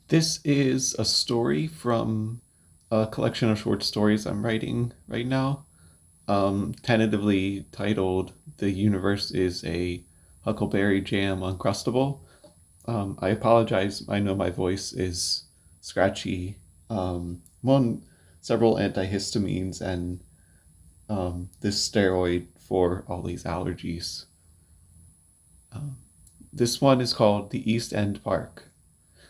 This is a story from a collection of short stories I'm writing right now, tentatively titled The Universe is a Huckleberry Jam Uncrustable. I apologize, I know my voice is scratchy. I'm on several antihistamines and this steroid for all these allergies. This one is called the East End Park.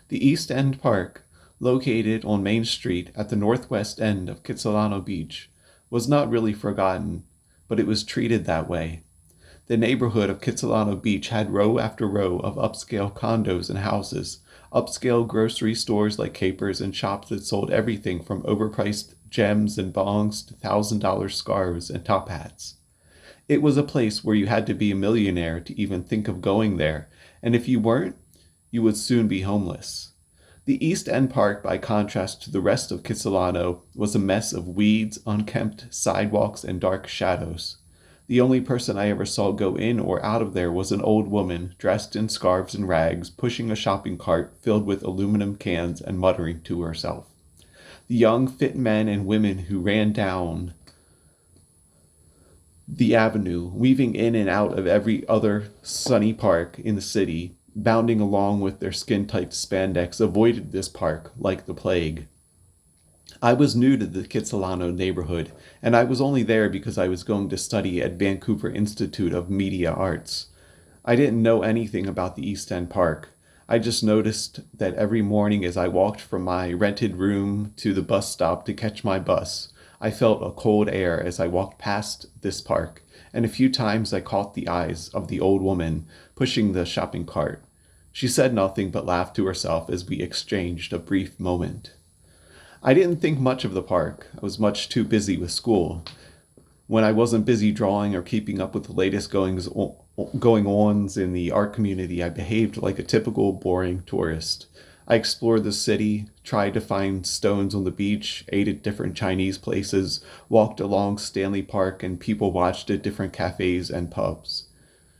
The East End Park, located on Main Street at the northwest end of Kitsilano Beach, was not really forgotten, but it was treated that way. The neighborhood of Kitsilano Beach had row after row of upscale condos and houses, upscale grocery stores like Capers, and shops that sold everything from overpriced gems and bongs to $1,000 scarves and top hats. It was a place where you had to be a millionaire to even think of going there, and if you weren't, you would soon be homeless. The East End Park, by contrast to the rest of Kitsilano, was a mess of weeds, unkempt sidewalks, and dark shadows. The only person I ever saw go in or out of there was an old woman, dressed in scarves and rags, pushing a shopping cart filled with aluminum cans and muttering to herself. The young, fit men and women who ran down the avenue, weaving in and out of every other sunny park in the city, bounding along with their skin-tight spandex, avoided this park like the plague. I was new to the Kitsilano neighborhood, and I was only there because I was going to study at Vancouver Institute of Media Arts. I didn't know anything about the East End Park. I just noticed that every morning as I walked from my rented room to the bus stop to catch my bus, I felt a cold air as I walked past this park, and a few times I caught the eyes of the old woman pushing the shopping cart. She said nothing but laughed to herself as we exchanged a brief moment. I didn't think much of the park. I was much too busy with school. When I wasn't busy drawing or keeping up with the latest going-ons in the art community, I behaved like a typical boring tourist. I explored the city, tried to find stones on the beach, ate at different Chinese places, walked along Stanley Park, and people watched at different cafes and pubs.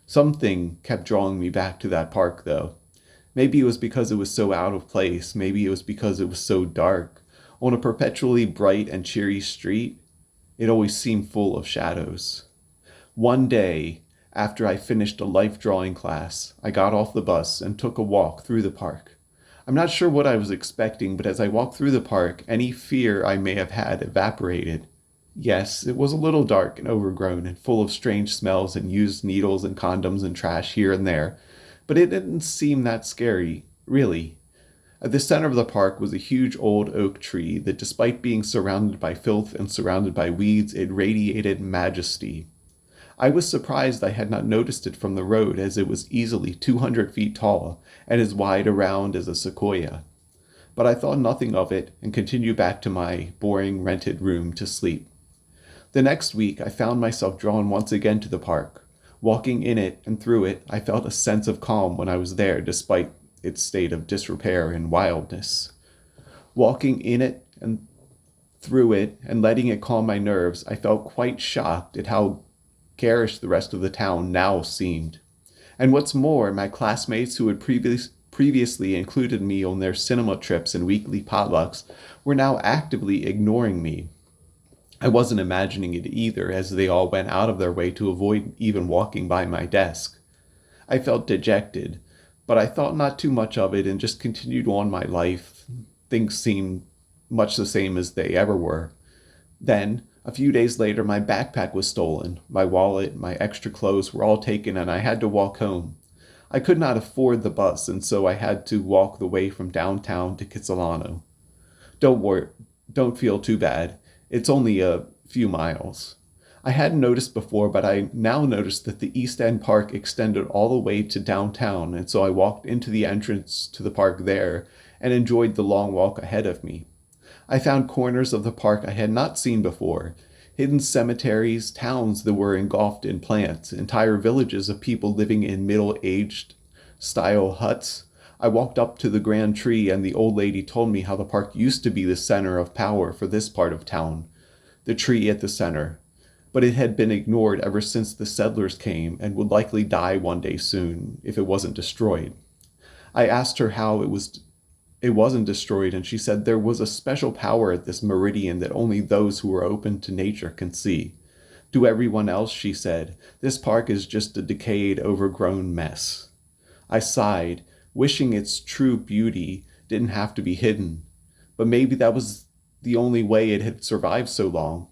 Something kept drawing me back to that park, though. Maybe it was because it was so out of place. Maybe it was because it was so dark. On a perpetually bright and cheery street, it always seemed full of shadows. One day, after I finished a life drawing class, I got off the bus and took a walk through the park. I'm not sure what I was expecting, but as I walked through the park, any fear I may have had evaporated. Yes, it was a little dark and overgrown and full of strange smells and used needles and condoms and trash here and there, but it didn't seem that scary, really. At the center of the park was a huge old oak tree that, despite being surrounded by filth and surrounded by weeds, it radiated majesty. I was surprised I had not noticed it from the road, as it was easily 200 feet tall and as wide around as a sequoia. But I thought nothing of it and continued back to my boring rented room to sleep. The next week, I found myself drawn once again to the park. Walking in it and through it, I felt a sense of calm when I was there, despite its state of disrepair and wildness. Walking in it and through it and letting it calm my nerves, I felt quite shocked at how garish the rest of the town now seemed. And what's more, my classmates who had previously included me on their cinema trips and weekly potlucks were now actively ignoring me. I wasn't imagining it either, as they all went out of their way to avoid even walking by my desk. I felt dejected, but I thought not too much of it and just continued on my life. Things seemed much the same as they ever were. Then, a few days later, my backpack was stolen. My wallet, my extra clothes were all taken, and I had to walk home. I could not afford the bus, and so I had to walk the way from downtown to Kitsilano. Don't worry, don't feel too bad. It's only a few miles. I hadn't noticed before, but I now noticed that the East End Park extended all the way to downtown, and so I walked into the entrance to the park there and enjoyed the long walk ahead of me. I found corners of the park I had not seen before, hidden cemeteries, towns that were engulfed in plants, entire villages of people living in middle-aged style huts. I walked up to the grand tree, and the old lady told me how the park used to be the center of power for this part of town, the tree at the center. But it had been ignored ever since the settlers came and would likely die one day soon if it wasn't destroyed. I asked her how it was It wasn't destroyed, and she said there was a special power at this meridian that only those who are open to nature can see. To everyone else, she said, this park is just a decayed, overgrown mess. I sighed, wishing its true beauty didn't have to be hidden. But maybe that was the only way it had survived so long.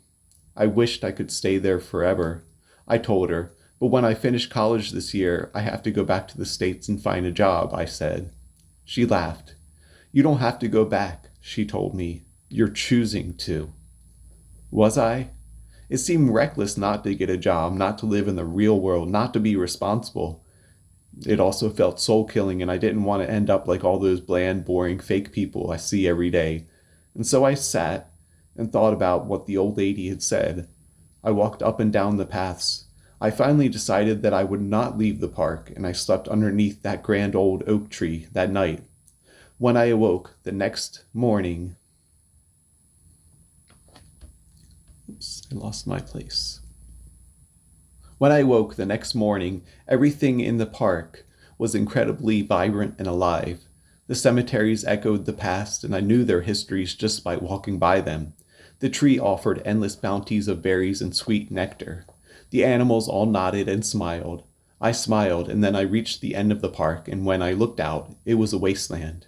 I wished I could stay there forever. I told her, but when I finish college this year, I have to go back to the States and find a job, I said. She laughed. You don't have to go back, she told me. You're choosing to. Was I? It seemed reckless not to get a job, not to live in the real world, not to be responsible. It also felt soul-killing, and I didn't want to end up like all those bland, boring, fake people I see every day. And so I sat and thought about what the old lady had said. I walked up and down the paths. I finally decided that I would not leave the park, and I slept underneath that grand old oak tree that night. When I awoke the next morning... Oops, I lost my place. When I woke the next morning, everything in the park was incredibly vibrant and alive. The cemeteries echoed the past, and I knew their histories just by walking by them. The tree offered endless bounties of berries and sweet nectar. The animals all nodded and smiled. I smiled, and then I reached the end of the park, and when I looked out, it was a wasteland.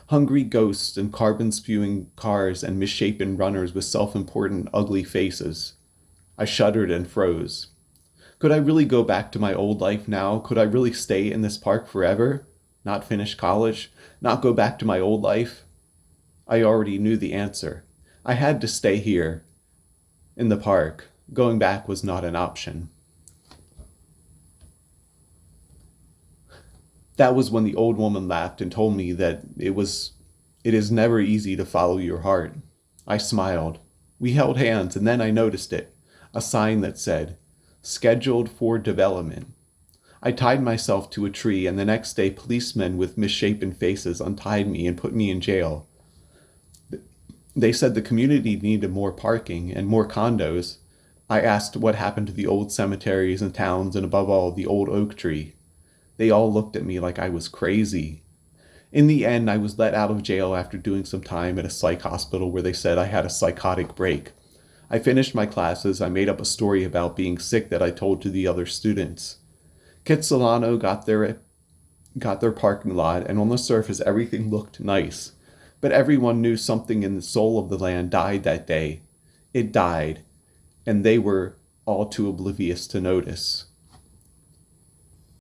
Hungry ghosts and carbon-spewing cars and misshapen runners with self-important, ugly faces. I shuddered and froze. Could I really go back to my old life now? Could I really stay in this park forever? Not finish college? Not go back to my old life? I already knew the answer. I had to stay here, in the park. Going back was not an option. That was when the old woman laughed and told me that it is never easy to follow your heart. I smiled. We held hands, and then I noticed it, a sign that said, scheduled for development. I tied myself to a tree, and the next day policemen with misshapen faces untied me and put me in jail. They said the community needed more parking and more condos. I asked what happened to the old cemeteries and towns, and above all, the old oak tree. They all looked at me like I was crazy. In the end, I was let out of jail after doing some time at a psych hospital where they said I had a psychotic break. I finished my classes. I made up a story about being sick that I told to the other students. Kitsilano got their parking lot, and on the surface everything looked nice. But everyone knew something in the soul of the land died that day. It died, and they were all too oblivious to notice.